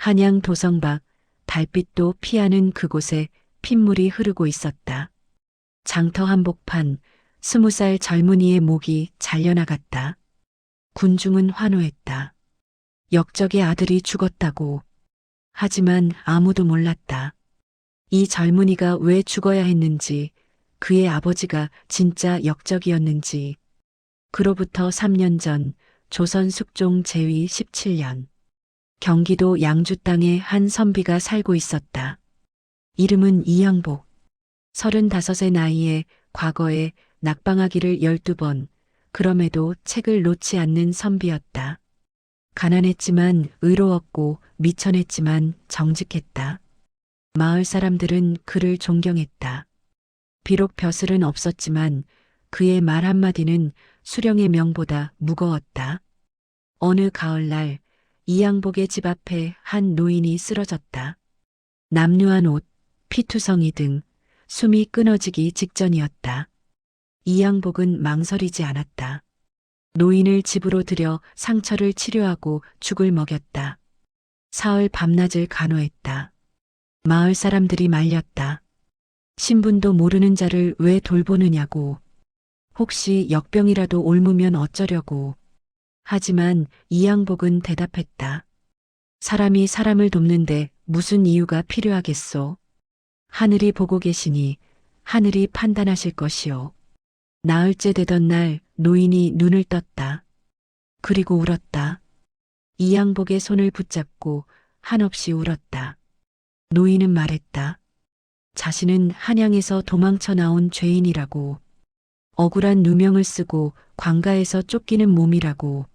한양 도성 밖 달빛도 피하는 그곳에 핏물이 흐르고 있었다. 장터 한복판 20살 젊은이의 목이 잘려나갔다. 군중은 환호했다. 역적의 아들이 죽었다고. 하지만 아무도 몰랐다. 이 젊은이가 왜 죽어야 했는지, 그의 아버지가 진짜 역적이었는지. 그로부터 3년 전 조선 숙종 제위 17년. 경기도 양주 땅에 한 선비가 살고 있었다. 이름은 이양복. 35의 나이에 과거에 낙방하기를 12번, 그럼에도 책을 놓지 않는 선비였다. 가난했지만 의로웠고 미천했지만 정직했다. 마을 사람들은 그를 존경했다. 비록 벼슬은 없었지만 그의 말 한마디는 수령의 명보다 무거웠다. 어느 가을날 이양복의 집 앞에 한 노인이 쓰러졌다. 남루한 옷, 피투성이 등 숨이 끊어지기 직전이었다. 이양복은 망설이지 않았다. 노인을 집으로 들여 상처를 치료하고 죽을 먹였다. 사흘 밤낮을 간호했다. 마을 사람들이 말렸다. 신분도 모르는 자를 왜 돌보느냐고. 혹시 역병이라도 옮으면 어쩌려고. 하지만 이양복은 대답했다. 사람이 사람을 돕는데 무슨 이유가 필요하겠소. 하늘이 보고 계시니 하늘이 판단하실 것이오. 나흘째 되던 날 노인이 눈을 떴다. 그리고 울었다. 이양복의 손을 붙잡고 한없이 울었다. 노인은 말했다. 자신은 한양에서 도망쳐 나온 죄인이라고. 억울한 누명을 쓰고 관가에서 쫓기는 몸이라고.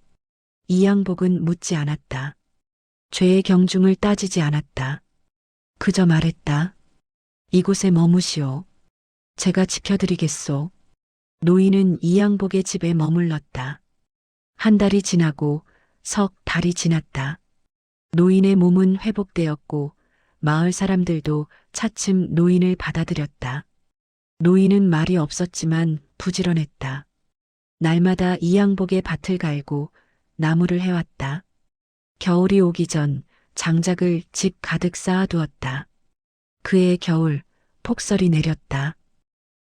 이양복은 묻지 않았다. 죄의 경중을 따지지 않았다. 그저 말했다. 이곳에 머무시오. 제가 지켜드리겠소. 노인은 이양복의 집에 머물렀다. 한 달이 지나고 석 달이 지났다. 노인의 몸은 회복되었고 마을 사람들도 차츰 노인을 받아들였다. 노인은 말이 없었지만 부지런했다. 날마다 이양복의 밭을 갈고 나무를 해왔다. 겨울이 오기 전 장작을 집 가득 쌓아두었다. 그해 겨울 폭설이 내렸다.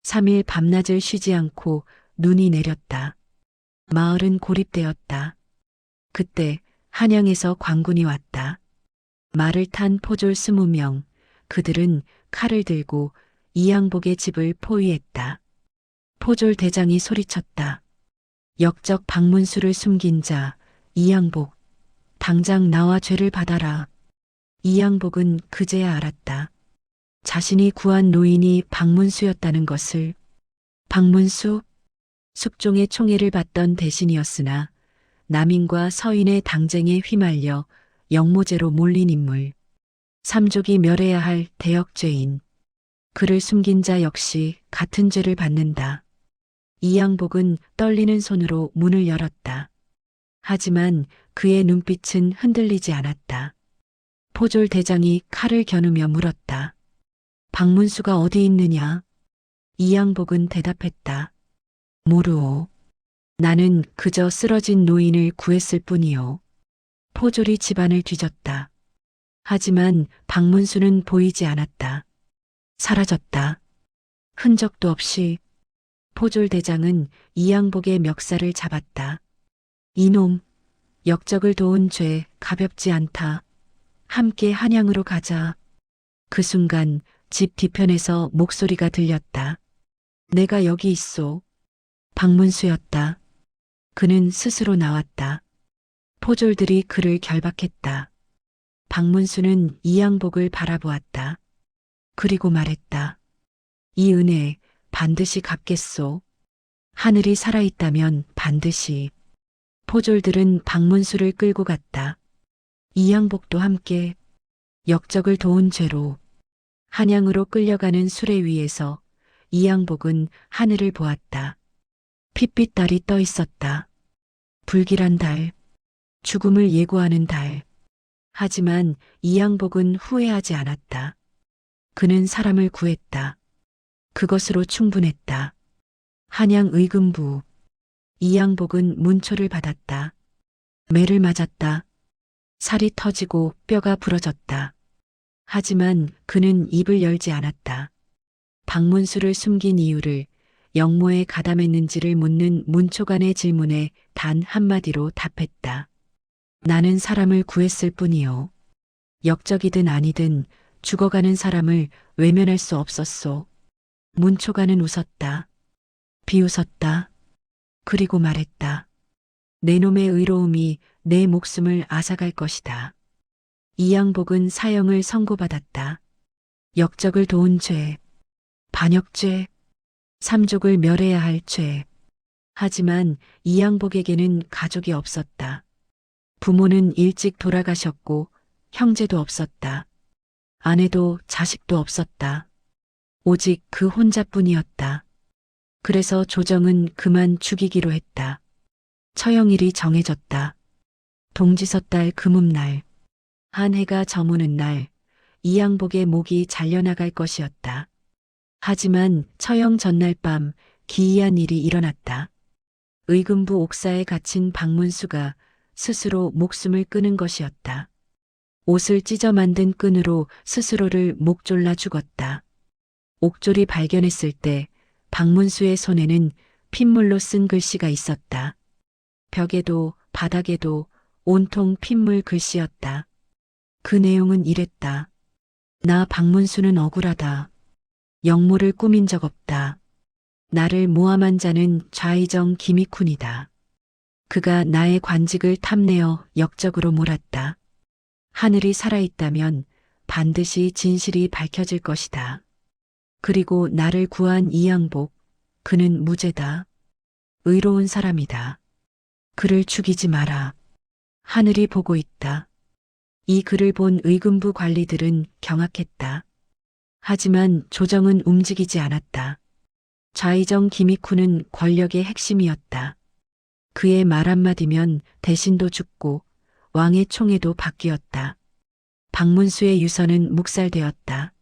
3일 밤낮을 쉬지 않고 눈이 내렸다. 마을은 고립되었다. 그때 한양에서 관군이 왔다. 말을 탄 포졸 20명, 그들은 칼을 들고 이양복의 집을 포위했다. 포졸 대장이 소리쳤다. 역적 박문수를 숨긴 자, 이양복. 당장 나와 죄를 받아라. 이양복은 그제야 알았다. 자신이 구한 노인이 박문수였다는 것을. 박문수? 숙종의 총애를 받던 대신이었으나 남인과 서인의 당쟁에 휘말려 역모제로 몰린 인물. 삼족이 멸해야 할 대역죄인. 그를 숨긴 자 역시 같은 죄를 받는다. 이양복은 떨리는 손으로 문을 열었다. 하지만 그의 눈빛은 흔들리지 않았다. 포졸 대장이 칼을 겨누며 물었다. 박문수가 어디 있느냐? 이양복은 대답했다. 모르오. 나는 그저 쓰러진 노인을 구했을 뿐이오. 포졸이 집안을 뒤졌다. 하지만 박문수는 보이지 않았다. 사라졌다. 흔적도 없이. 포졸 대장은 이양복의 멱살을 잡았다. 이놈, 역적을 도운 죄 가볍지 않다. 함께 한양으로 가자. 그 순간 집 뒤편에서 목소리가 들렸다. 내가 여기 있소. 박문수였다. 그는 스스로 나왔다. 포졸들이 그를 결박했다. 박문수는 이양복을 바라보았다. 그리고 말했다. 이 은혜 반드시 갚겠소. 하늘이 살아있다면 반드시. 포졸들은 박문수를 끌고 갔다. 이양복도 함께. 역적을 도운 죄로. 한양으로 끌려가는 수레 위에서 이양복은 하늘을 보았다. 핏빛 달이 떠 있었다. 불길한 달. 죽음을 예고하는 달. 하지만 이양복은 후회하지 않았다. 그는 사람을 구했다. 그것으로 충분했다. 한양 의금부. 이양복은 문초를 받았다. 매를 맞았다. 살이 터지고 뼈가 부러졌다. 하지만 그는 입을 열지 않았다. 박문수를 숨긴 이유를, 영모에 가담했는지를 묻는 문초간의 질문에 단 한마디로 답했다. 나는 사람을 구했을 뿐이요. 역적이든 아니든 죽어가는 사람을 외면할 수 없었소. 문초간은 웃었다. 비웃었다. 그리고 말했다. 내 놈의 의로움이 내 목숨을 앗아갈 것이다. 이양복은 사형을 선고받았다. 역적을 도운 죄, 반역죄, 삼족을 멸해야 할 죄. 하지만 이양복에게는 가족이 없었다. 부모는 일찍 돌아가셨고 형제도 없었다. 아내도 자식도 없었다. 오직 그 혼자뿐이었다. 그래서 조정은 그만 죽이기로 했다. 처형일이 정해졌다. 동지섣달 금음날, 한 해가 저무는 날, 이양복의 목이 잘려나갈 것이었다. 하지만 처형 전날 밤 기이한 일이 일어났다. 의금부 옥사에 갇힌 박문수가 스스로 목숨을 끊은 것이었다. 옷을 찢어 만든 끈으로 스스로를 목 졸라 죽었다. 옥졸이 발견했을 때 박문수의 손에는 핏물로 쓴 글씨가 있었다. 벽에도 바닥에도 온통 핏물 글씨였다. 그 내용은 이랬다. 나 박문수는 억울하다. 영모를 꾸민 적 없다. 나를 모함한 자는 좌이정 김익훈이다. 그가 나의 관직을 탐내어 역적으로 몰았다. 하늘이 살아있다면 반드시 진실이 밝혀질 것이다. 그리고 나를 구한 이양복, 그는 무죄다. 의로운 사람이다. 그를 죽이지 마라. 하늘이 보고 있다. 이 글을 본 의금부 관리들은 경악했다. 하지만 조정은 움직이지 않았다. 좌이정 김익훈은 권력의 핵심이었다. 그의 말 한마디면 대신도 죽고 왕의 총애도 바뀌었다. 박문수의 유서는 묵살되었다.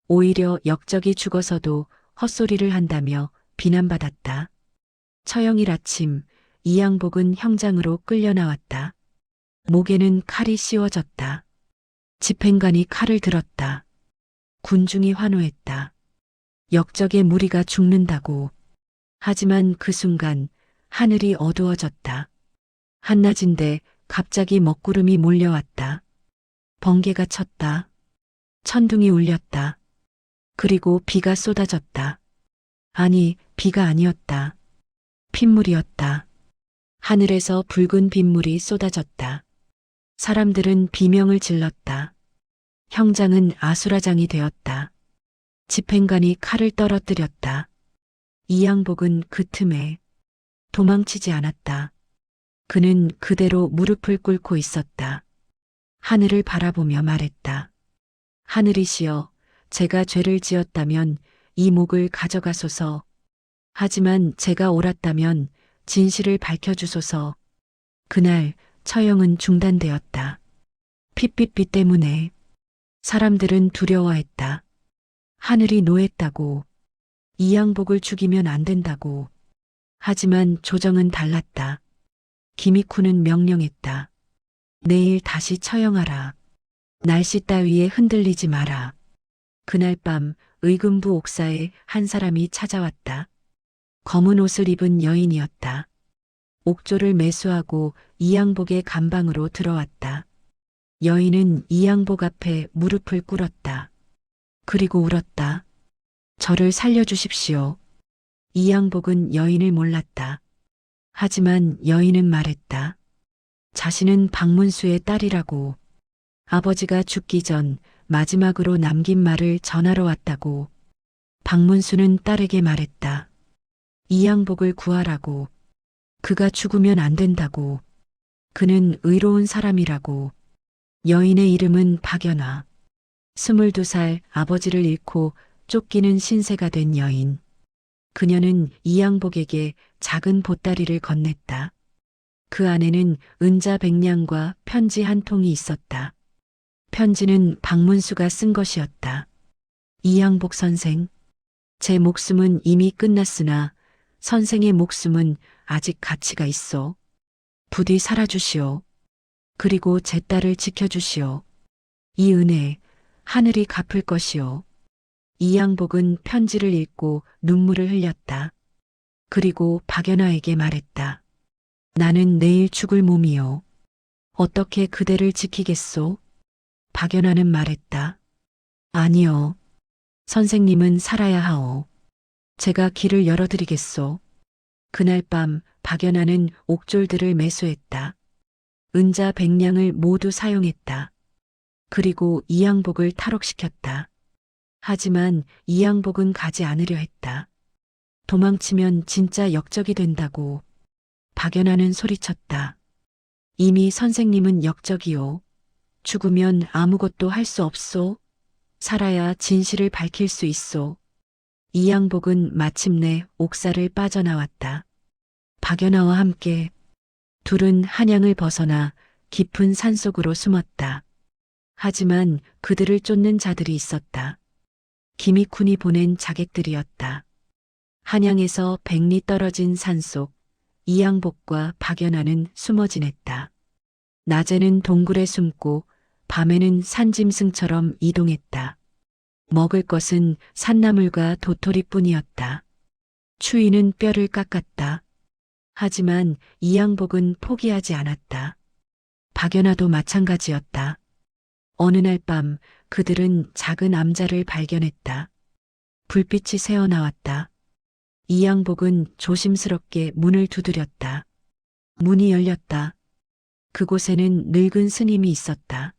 오히려 역적이 죽어서도 헛소리를 한다며 비난받았다. 처형일 아침 이양복은 형장으로 끌려 나왔다. 목에는 칼이 씌워졌다. 집행관이 칼을 들었다. 군중이 환호했다. 역적의 무리가 죽는다고. 하지만 그 순간 하늘이 어두워졌다. 한낮인데 갑자기 먹구름이 몰려왔다. 번개가 쳤다. 천둥이 울렸다. 그리고 비가 쏟아졌다. 아니, 비가 아니었다. 핏물이었다. 하늘에서 붉은 빗물이 쏟아졌다. 사람들은 비명을 질렀다. 형장은 아수라장이 되었다. 집행관이 칼을 떨어뜨렸다. 이양복은 그 틈에 도망치지 않았다. 그는 그대로 무릎을 꿇고 있었다. 하늘을 바라보며 말했다. 하늘이시여, 제가 죄를 지었다면 이 목을 가져가소서. 하지만 제가 옳았다면 진실을 밝혀주소서. 그날 처형은 중단되었다. 핏빛비 때문에 사람들은 두려워했다. 하늘이 노했다고. 이양복을 죽이면 안 된다고. 하지만 조정은 달랐다. 김익훈은 명령했다. 내일 다시 처형하라. 날씨 따위에 흔들리지 마라. 그날 밤 의금부 옥사에 한 사람이 찾아왔다. 검은 옷을 입은 여인이었다. 옥조를 매수하고 이양복의 감방으로 들어왔다. 여인은 이양복 앞에 무릎을 꿇었다. 그리고 울었다. 저를 살려주십시오. 이양복은 여인을 몰랐다. 하지만 여인은 말했다. 자신은 박문수의 딸이라고. 아버지가 죽기 전 마지막으로 남긴 말을 전하러 왔다고. 박문수는 딸에게 말했다. 이양복을 구하라고. 그가 죽으면 안 된다고. 그는 의로운 사람이라고. 여인의 이름은 박연화. 22살 아버지를 잃고 쫓기는 신세가 된 여인. 그녀는 이양복에게 작은 보따리를 건넸다. 그 안에는 은자 100냥과 편지 한 통이 있었다. 편지는 박문수가 쓴 것이었다. 이양복 선생, 제 목숨은 이미 끝났으나 선생의 목숨은 아직 가치가 있어. 부디 살아주시오. 그리고 제 딸을 지켜주시오. 이 은혜 하늘이 갚을 것이오. 이양복은 편지를 읽고 눈물을 흘렸다. 그리고 박연아에게 말했다. 나는 내일 죽을 몸이요. 어떻게 그대를 지키겠소? 박연아는 말했다. 아니요. 선생님은 살아야 하오. 제가 길을 열어드리겠소. 그날 밤 박연아는 옥졸들을 매수했다. 은자 100냥을 모두 사용했다. 그리고 이양복을 탈옥시켰다. 하지만 이양복은 가지 않으려 했다. 도망치면 진짜 역적이 된다고. 박연아는 소리쳤다. 이미 선생님은 역적이요. 죽으면 아무것도 할 수 없소. 살아야 진실을 밝힐 수 있소. 이양복은 마침내 옥사를 빠져나왔다. 박연아와 함께 둘은 한양을 벗어나 깊은 산속으로 숨었다. 하지만 그들을 쫓는 자들이 있었다. 김익훈이 보낸 자객들이었다. 한양에서 100리 떨어진 산속 이양복과 박연아는 숨어 지냈다. 낮에는 동굴에 숨고 밤에는 산짐승처럼 이동했다. 먹을 것은 산나물과 도토리뿐이었다. 추위는 뼈를 깎았다. 하지만 이양복은 포기하지 않았다. 박연아도 마찬가지였다. 어느 날 밤 그들은 작은 암자를 발견했다. 불빛이 새어나왔다. 이양복은 조심스럽게 문을 두드렸다. 문이 열렸다. 그곳에는 늙은 스님이 있었다.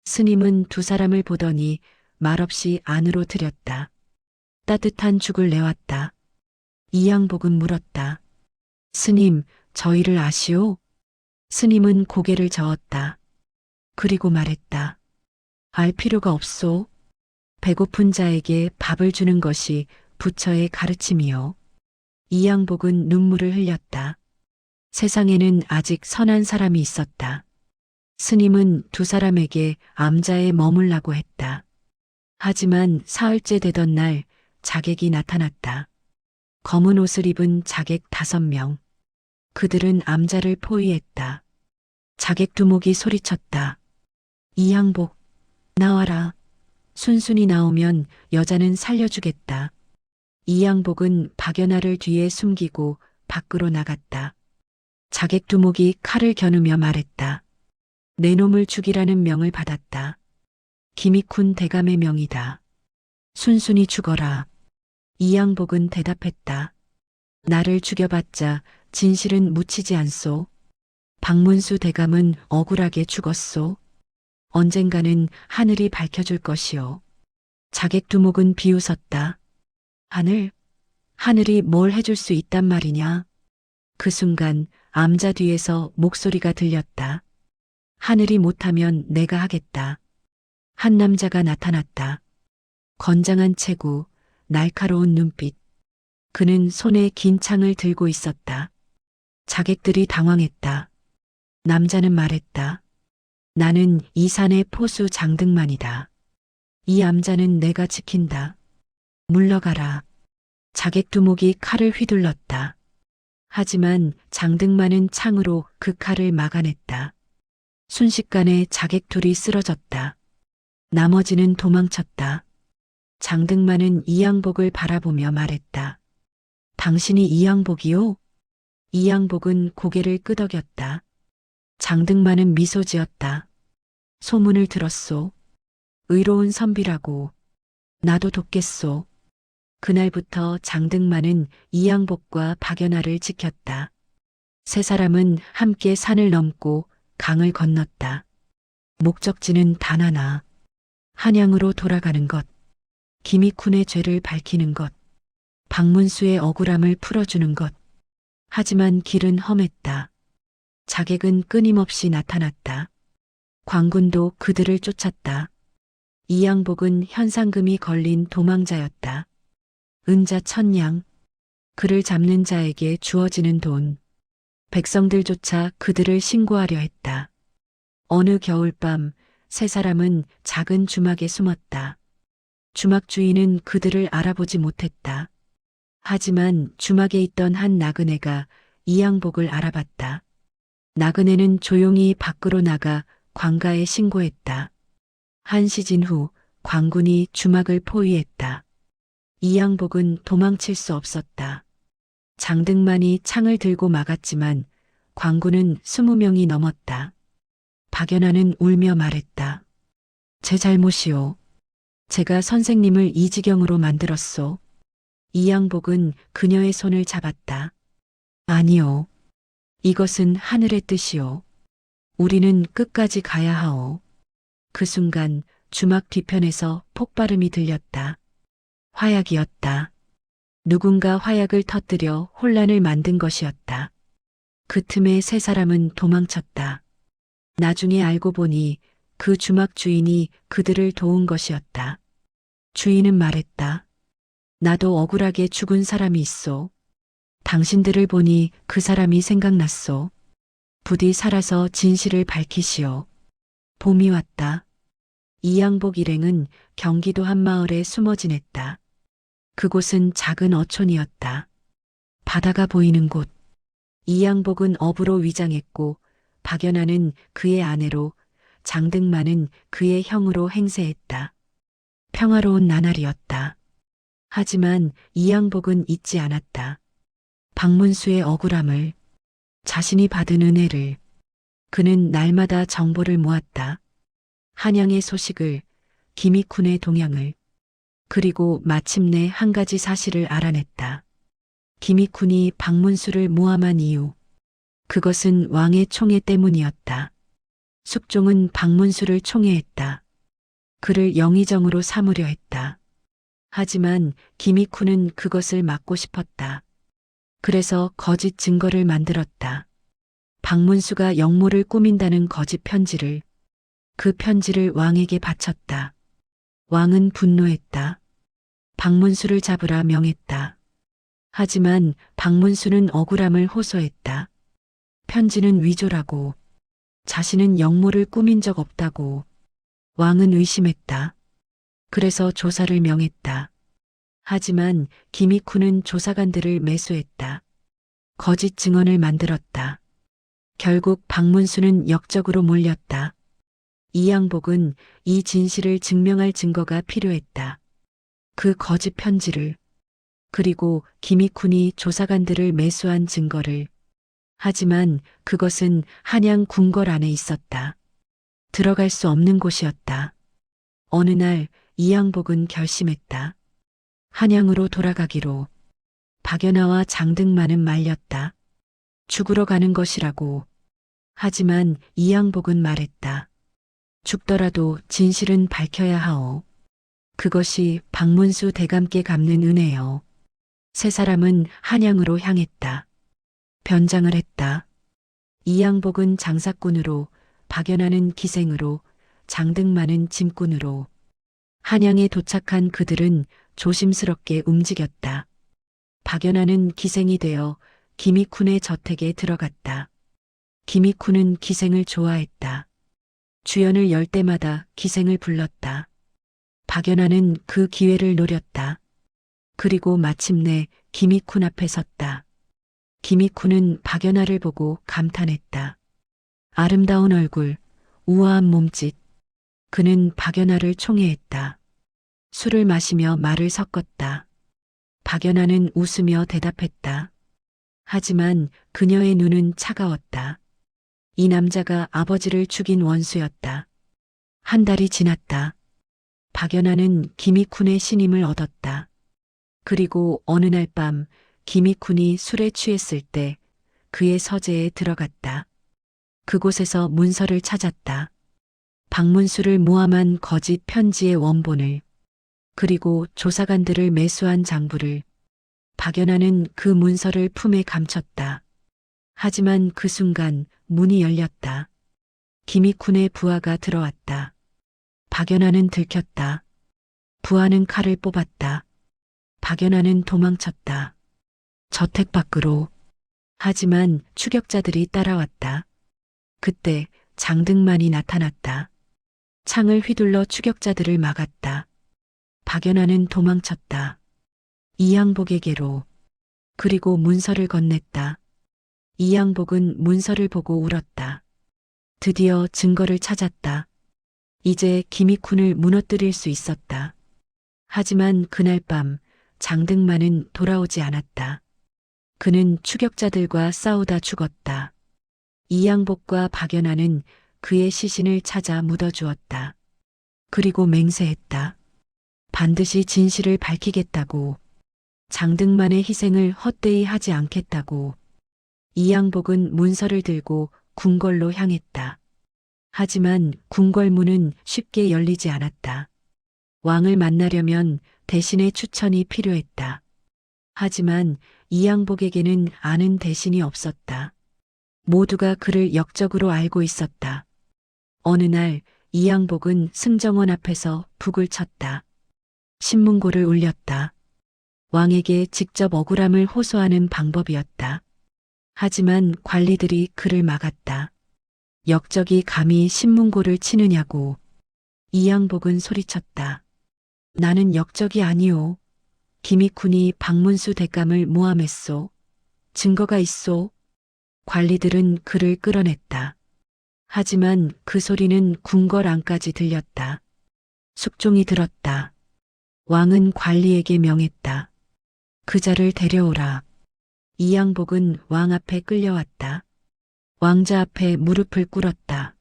스님은 두 사람을 보더니 말없이 안으로 들였다. 따뜻한 죽을 내왔다. 이양복은 물었다. 스님, 저희를 아시오? 스님은 고개를 저었다. 그리고 말했다. 알 필요가 없소. 배고픈 자에게 밥을 주는 것이 부처의 가르침이요. 이양복은 눈물을 흘렸다. 세상에는 아직 선한 사람이 있었다. 스님은 두 사람에게 암자에 머물라고 했다. 하지만 사흘째 되던 날 자객이 나타났다. 검은 옷을 입은 자객 5명. 그들은 암자를 포위했다. 자객 두목이 소리쳤다. 이양복, 나와라. 순순히 나오면 여자는 살려주겠다. 이양복은 박연아를 뒤에 숨기고 밖으로 나갔다. 자객 두목이 칼을 겨누며 말했다. 내 놈을 죽이라는 명을 받았다. 김익훈 대감의 명이다. 순순히 죽어라. 이양복은 대답했다. 나를 죽여봤자 진실은 묻히지 않소. 박문수 대감은 억울하게 죽었소. 언젠가는 하늘이 밝혀줄 것이오. 자객 두목은 비웃었다. 하늘이 뭘 해줄 수 있단 말이냐. 그 순간 암자 뒤에서 목소리가 들렸다. 하늘이 못하면 내가 하겠다. 한 남자가 나타났다. 건장한 체구, 날카로운 눈빛. 그는 손에 긴 창을 들고 있었다. 자객들이 당황했다. 남자는 말했다. 나는 이 산의 포수 장등만이다. 이 암자는 내가 지킨다. 물러가라. 자객 두목이 칼을 휘둘렀다. 하지만 장등만은 창으로 그 칼을 막아냈다. 순식간에 자객 둘이 쓰러졌다. 나머지는 도망쳤다. 장등만은 이양복을 바라보며 말했다. 당신이 이양복이요? 이양복은 고개를 끄덕였다. 장등만은 미소 지었다. 소문을 들었소. 의로운 선비라고. 나도 돕겠소. 그날부터 장등만은 이양복과 박연아를 지켰다. 세 사람은 함께 산을 넘고 강을 건넜다. 목적지는 단 하나. 한양으로 돌아가는 것. 김익훈의 죄를 밝히는 것. 박문수의 억울함을 풀어주는 것. 하지만 길은 험했다. 자객은 끊임없이 나타났다. 광군도 그들을 쫓았다. 이양복은 현상금이 걸린 도망자였다. 은자 1000냥. 그를 잡는 자에게 주어지는 돈. 백성들조차 그들을 신고하려 했다. 어느 겨울밤 세 사람은 작은 주막에 숨었다. 주막 주인은 그들을 알아보지 못했다. 하지만 주막에 있던 한 나그네가 이양복을 알아봤다. 나그네는 조용히 밖으로 나가 관가에 신고했다. 한 시즌 후 관군이 주막을 포위했다. 이양복은 도망칠 수 없었다. 장등만이 창을 들고 막았지만 관군은 20명이 넘었다. 박연아는 울며 말했다. 제 잘못이오. 제가 선생님을 이 지경으로 만들었소. 이양복은 그녀의 손을 잡았다. 아니오. 이것은 하늘의 뜻이오. 우리는 끝까지 가야 하오. 그 순간 주막 뒤편에서 폭발음이 들렸다. 화약이었다. 누군가 화약을 터뜨려 혼란을 만든 것이었다. 그 틈에 세 사람은 도망쳤다. 나중에 알고 보니 그 주막 주인이 그들을 도운 것이었다. 주인은 말했다. 나도 억울하게 죽은 사람이 있소. 당신들을 보니 그 사람이 생각났소. 부디 살아서 진실을 밝히시오. 봄이 왔다. 이양복 일행은 경기도 한 마을에 숨어 지냈다. 그곳은 작은 어촌이었다. 바다가 보이는 곳. 이양복은 어부로 위장했고 박연아는 그의 아내로, 장등만은 그의 형으로 행세했다. 평화로운 나날이었다. 하지만 이양복은 잊지 않았다. 박문수의 억울함을, 자신이 받은 은혜를. 그는 날마다 정보를 모았다. 한양의 소식을, 김익훈의 동향을. 그리고 마침내 한 가지 사실을 알아냈다. 김익훈이 박문수를 모함한 이유. 그것은 왕의 총애 때문이었다. 숙종은 박문수를 총애했다. 그를 영의정으로 삼으려 했다. 하지만 김익훈은 그것을 막고 싶었다. 그래서 거짓 증거를 만들었다. 박문수가 역모를 꾸민다는 거짓 편지를. 그 편지를 왕에게 바쳤다. 왕은 분노했다. 박문수를 잡으라 명했다. 하지만 박문수는 억울함을 호소했다. 편지는 위조라고. 자신은 역모를 꾸민 적 없다고. 왕은 의심했다. 그래서 조사를 명했다. 하지만 김익훈은 조사관들을 매수했다. 거짓 증언을 만들었다. 결국 박문수는 역적으로 몰렸다. 이양복은 이 진실을 증명할 증거가 필요했다. 그 거짓 편지를, 그리고 김익훈이 조사관들을 매수한 증거를. 하지만 그것은 한양 궁궐 안에 있었다. 들어갈 수 없는 곳이었다. 어느 날 이양복은 결심했다. 한양으로 돌아가기로. 박연아와 장등만은 말렸다. 죽으러 가는 것이라고. 하지만 이양복은 말했다. 죽더라도 진실은 밝혀야 하오. 그것이 박문수 대감께 갚는 은혜요. 세 사람은 한양으로 향했다. 변장을 했다. 이양복은 장사꾼으로, 박연아는 기생으로, 장등만은 짐꾼으로. 한양에 도착한 그들은 조심스럽게 움직였다. 박연아는 기생이 되어 김익훈의 저택에 들어갔다. 김익훈은 기생을 좋아했다. 주연을 열 때마다 기생을 불렀다. 박연아는 그 기회를 노렸다. 그리고 마침내 김익훈 앞에 섰다. 김익훈은 박연아를 보고 감탄했다. 아름다운 얼굴, 우아한 몸짓. 그는 박연아를 총애했다. 술을 마시며 말을 섞었다. 박연아는 웃으며 대답했다. 하지만 그녀의 눈은 차가웠다. 이 남자가 아버지를 죽인 원수였다. 한 달이 지났다. 박연아는 김익훈의 신임을 얻었다. 그리고 어느 날 밤 김익훈이 술에 취했을 때 그의 서재에 들어갔다. 그곳에서 문서를 찾았다. 박문수를 모함한 거짓 편지의 원본을. 그리고 조사관들을 매수한 장부를. 박연아는 그 문서를 품에 감췄다. 하지만 그 순간 문이 열렸다. 김익훈의 부하가 들어왔다. 박연아는 들켰다. 부하는 칼을 뽑았다. 박연아는 도망쳤다. 저택 밖으로. 하지만 추격자들이 따라왔다. 그때 장등만이 나타났다. 창을 휘둘러 추격자들을 막았다. 박연아는 도망쳤다. 이양복에게로. 그리고 문서를 건넸다. 이양복은 문서를 보고 울었다. 드디어 증거를 찾았다. 이제 김익훈을 무너뜨릴 수 있었다. 하지만 그날 밤 장등만은 돌아오지 않았다. 그는 추격자들과 싸우다 죽었다. 이양복과 박연아는 그의 시신을 찾아 묻어주었다. 그리고 맹세했다. 반드시 진실을 밝히겠다고. 장등만의 희생을 헛되이 하지 않겠다고. 이양복은 문서를 들고 궁궐로 향했다. 하지만 궁궐문은 쉽게 열리지 않았다. 왕을 만나려면 대신의 추천이 필요했다. 하지만 이양복에게는 아는 대신이 없었다. 모두가 그를 역적으로 알고 있었다. 어느 날 이양복은 승정원 앞에서 북을 쳤다. 신문고를 울렸다. 왕에게 직접 억울함을 호소하는 방법이었다. 하지만 관리들이 그를 막았다. 역적이 감히 신문고를 치느냐고. 이양복은 소리쳤다. 나는 역적이 아니오. 김익훈이 박문수 대감을 모함했소. 증거가 있소. 관리들은 그를 끌어냈다. 하지만 그 소리는 궁궐 안까지 들렸다. 숙종이 들었다. 왕은 관리에게 명했다. 그자를 데려오라. 이양복은 왕 앞에 끌려왔다. 왕자 앞에 무릎을 꿇었다.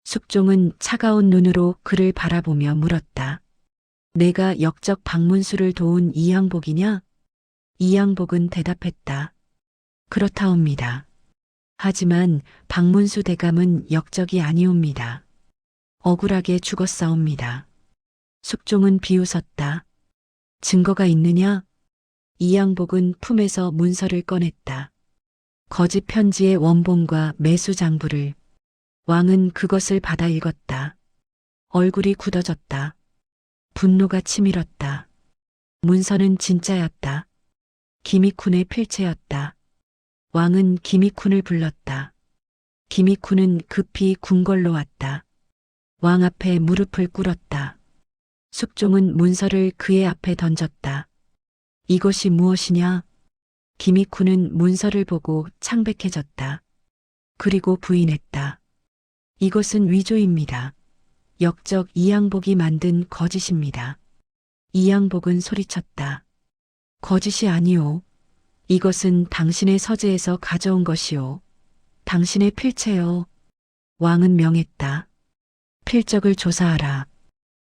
숙종은 차가운 눈으로 그를 바라보며 물었다. 내가 역적 박문수를 도운 이양복이냐? 이양복은 대답했다. 그렇다옵니다. 하지만 박문수 대감은 역적이 아니옵니다. 억울하게 죽었사옵니다. 숙종은 비웃었다. 증거가 있느냐? 이양복은 품에서 문서를 꺼냈다. 거짓 편지의 원본과 매수 장부를. 왕은 그것을 받아 읽었다. 얼굴이 굳어졌다. 분노가 치밀었다. 문서는 진짜였다. 김익훈의 필체였다. 왕은 김익훈을 불렀다. 김익훈은 급히 궁궐로 왔다. 왕 앞에 무릎을 꿇었다. 숙종은 문서를 그의 앞에 던졌다. 이것이 무엇이냐? 김익훈은 문서를 보고 창백해졌다. 그리고 부인했다. 이것은 위조입니다. 역적 이양복이 만든 거짓입니다. 이양복은 소리쳤다. 거짓이 아니오. 이것은 당신의 서재에서 가져온 것이오. 당신의 필체요. 왕은 명했다. 필적을 조사하라.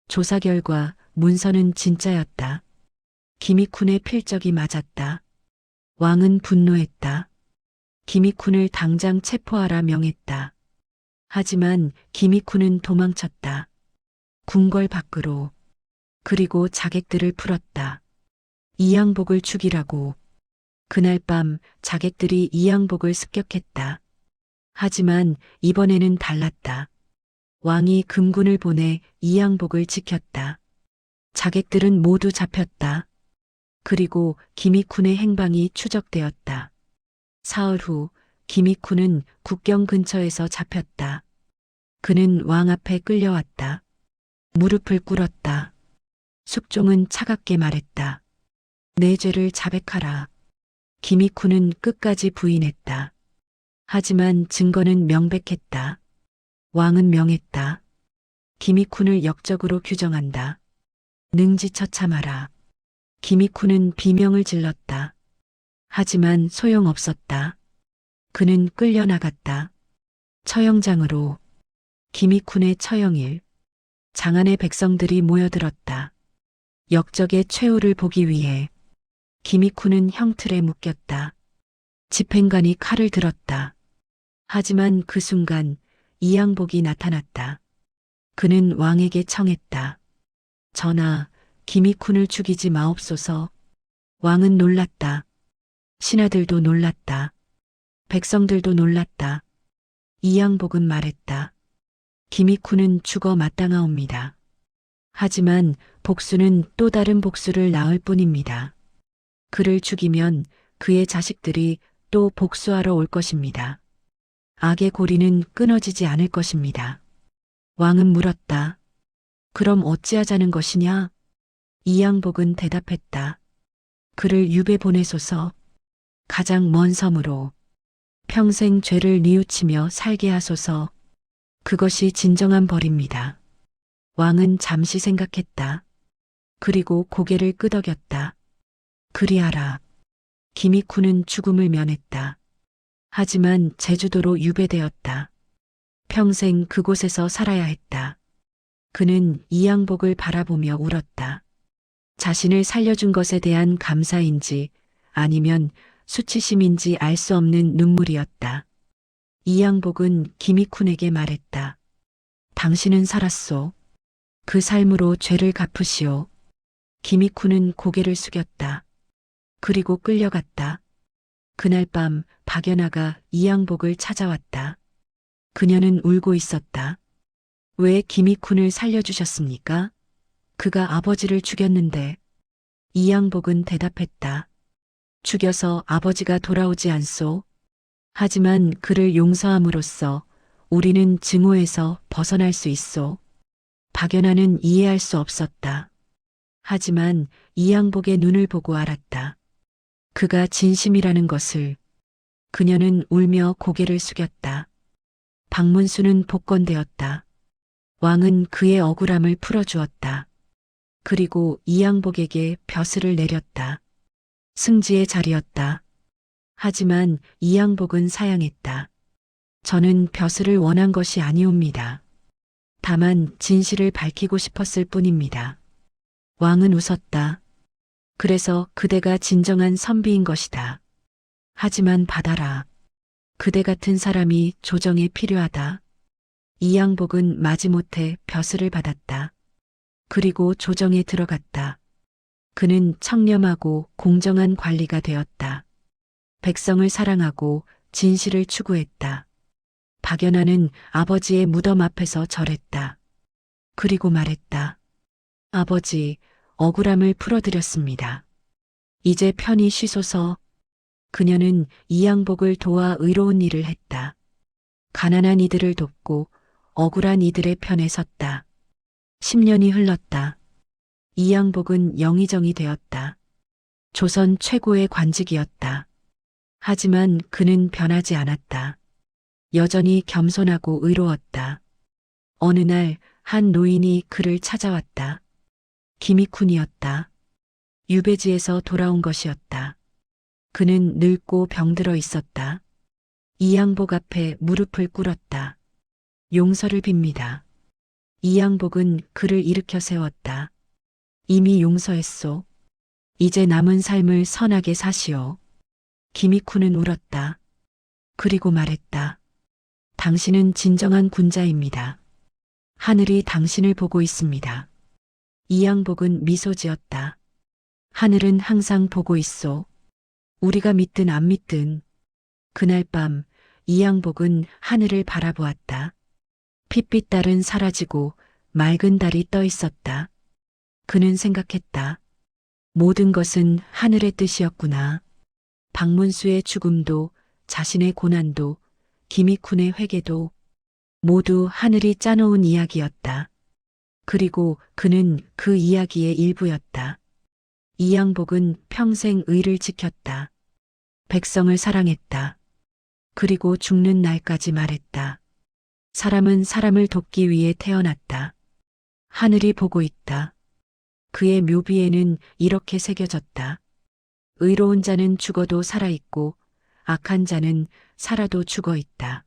조사 결과 문서는 진짜였다. 김익훈의 필적이 맞았다. 왕은 분노했다. 김익훈을 당장 체포하라 명했다. 하지만 김익훈은 도망쳤다. 궁궐 밖으로. 그리고 자객들을 풀었다. 이양복을 죽이라고. 그날 밤 자객들이 이양복을 습격했다. 하지만 이번에는 달랐다. 왕이 금군을 보내 이양복을 지켰다. 자객들은 모두 잡혔다. 그리고 김익훈의 행방이 추적되었다. 사흘 후 김익훈은 국경 근처에서 잡혔다. 그는 왕 앞에 끌려왔다. 무릎을 꿇었다. 숙종은 차갑게 말했다. 내 죄를 자백하라. 김익훈은 끝까지 부인했다. 하지만 증거는 명백했다. 왕은 명했다. 김익훈을 역적으로 규정한다. 능지처참하라. 김익훈은 비명을 질렀다. 하지만 소용없었다. 그는 끌려나갔다. 처형장으로. 김익훈의 처형일. 장안의 백성들이 모여들었다. 역적의 최후를 보기 위해. 김익훈은 형틀에 묶였다. 집행관이 칼을 들었다. 하지만 그 순간 이양복이 나타났다. 그는 왕에게 청했다. 전하, 김익훈을 죽이지 마옵소서. 왕은 놀랐다. 신하들도 놀랐다. 백성들도 놀랐다. 이양복은 말했다. 김익훈은 죽어 마땅하옵니다. 하지만 복수는 또 다른 복수를 낳을 뿐입니다. 그를 죽이면 그의 자식들이 또 복수하러 올 것입니다. 악의 고리는 끊어지지 않을 것입니다. 왕은 물었다. 그럼 어찌하자는 것이냐? 이양복은 대답했다. 그를 유배 보내소서. 가장 먼 섬으로. 평생 죄를 뉘우치며 살게 하소서. 그것이 진정한 벌입니다. 왕은 잠시 생각했다. 그리고 고개를 끄덕였다. 그리하라. 기미쿠는 죽음을 면했다. 하지만 제주도로 유배되었다. 평생 그곳에서 살아야 했다. 그는 이양복을 바라보며 울었다. 자신을 살려준 것에 대한 감사인지 아니면 수치심인지 알 수 없는 눈물이었다. 이양복은 기미쿤에게 말했다. 당신은 살았소. 그 삶으로 죄를 갚으시오. 기미쿤은 고개를 숙였다. 그리고 끌려갔다. 그날 밤 박연아가 이양복을 찾아왔다. 그녀는 울고 있었다. 왜 기미쿤을 살려주셨습니까? 그가 아버지를 죽였는데. 이양복은 대답했다. 죽여서 아버지가 돌아오지 않소. 하지만 그를 용서함으로써 우리는 증오에서 벗어날 수 있소. 박연아는 이해할 수 없었다. 하지만 이양복의 눈을 보고 알았다. 그가 진심이라는 것을. 그녀는 울며 고개를 숙였다. 박문수는 복권되었다. 왕은 그의 억울함을 풀어주었다. 그리고 이양복에게 벼슬을 내렸다. 승지의 자리였다. 하지만 이양복은 사양했다. 저는 벼슬을 원한 것이 아니옵니다. 다만 진실을 밝히고 싶었을 뿐입니다. 왕은 웃었다. 그래서 그대가 진정한 선비인 것이다. 하지만 받아라. 그대 같은 사람이 조정에 필요하다. 이양복은 마지못해 벼슬을 받았다. 그리고 조정에 들어갔다. 그는 청렴하고 공정한 관리가 되었다. 백성을 사랑하고 진실을 추구했다. 박연아는 아버지의 무덤 앞에서 절했다. 그리고 말했다. 아버지, 억울함을 풀어드렸습니다. 이제 편히 쉬소서. 그녀는 이양복을 도와 의로운 일을 했다. 가난한 이들을 돕고 억울한 이들의 편에 섰다. 10년이 흘렀다. 이양복은 영의정이 되었다. 조선 최고의 관직이었다. 하지만 그는 변하지 않았다. 여전히 겸손하고 의로웠다. 어느 날 한 노인이 그를 찾아왔다. 기미쿤이었다. 유배지에서 돌아온 것이었다. 그는 늙고 병들어 있었다. 이양복 앞에 무릎을 꿇었다. 용서를 빕니다. 이양복은 그를 일으켜 세웠다. 이미 용서했소. 이제 남은 삶을 선하게 사시오. 기미쿠는 울었다. 그리고 말했다. 당신은 진정한 군자입니다. 하늘이 당신을 보고 있습니다. 이양복은 미소 지었다. 하늘은 항상 보고 있소. 우리가 믿든 안 믿든. 그날 밤 이양복은 하늘을 바라보았다. 핏빛 달은 사라지고 맑은 달이 떠 있었다. 그는 생각했다. 모든 것은 하늘의 뜻이었구나. 박문수의 죽음도 자신의 고난도 기미쿤의 회개도 모두 하늘이 짜놓은 이야기였다. 그리고 그는 그 이야기의 일부였다. 이양복은 평생 의를 지켰다. 백성을 사랑했다. 그리고 죽는 날까지 말했다. 사람은 사람을 돕기 위해 태어났다. 하늘이 보고 있다. 그의 묘비에는 이렇게 새겨졌다. 의로운 자는 죽어도 살아있고 악한 자는 살아도 죽어 있다.